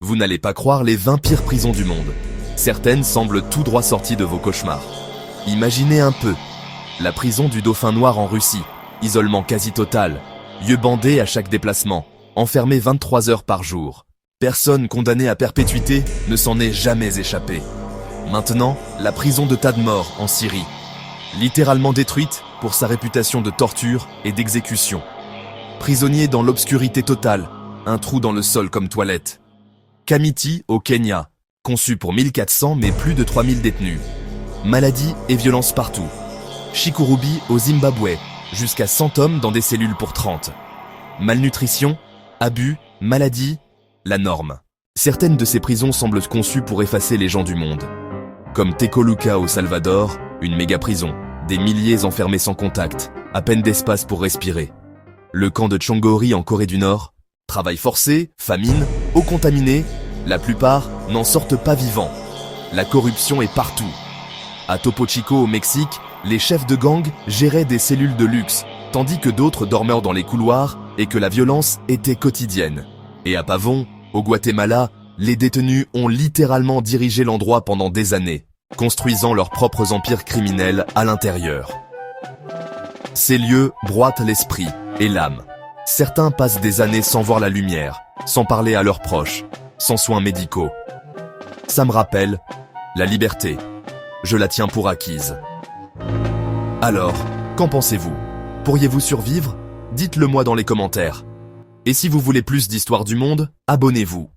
Vous n'allez pas croire les 20 pires prisons du monde. Certaines semblent tout droit sorties de vos cauchemars. Imaginez un peu. La prison du Dauphin Noir en Russie. Isolement quasi total. Yeux bandés à chaque déplacement. Enfermé 23 heures par jour. Personne condamnée à perpétuité ne s'en est jamais échappé. Maintenant, la prison de Tadmor en Syrie. Littéralement détruite pour sa réputation de torture et d'exécution. Prisonnier dans l'obscurité totale, un trou dans le sol comme toilette. Kamiti au Kenya, conçu pour 1400 mais plus de 3000 détenus. Maladie et violence partout. Chikurubi au Zimbabwe, jusqu'à 100 hommes dans des cellules pour 30. Malnutrition, abus, maladie, la norme. Certaines de ces prisons semblent conçues pour effacer les gens du monde. Comme Tecoluca au Salvador, une méga-prison, des milliers enfermés sans contact, à peine d'espace pour respirer. Le camp de Chongouri en Corée du Nord, travail forcé, famine, eau contaminée, la plupart n'en sortent pas vivants. La corruption est partout. À Topo Chico au Mexique, les chefs de gang géraient des cellules de luxe, tandis que d'autres dormaient dans les couloirs et que la violence était quotidienne. Et à Pavón, au Guatemala, les détenus ont littéralement dirigé l'endroit pendant des années, construisant leurs propres empires criminels à l'intérieur. Ces lieux broient l'esprit et l'âme. Certains passent des années sans voir la lumière, sans parler à leurs proches, sans soins médicaux. Ça me rappelle la liberté. Je la tiens pour acquise. Alors, qu'en pensez-vous? Pourriez-vous survivre? Dites-le moi dans les commentaires. Et si vous voulez plus d'histoire du monde, abonnez-vous.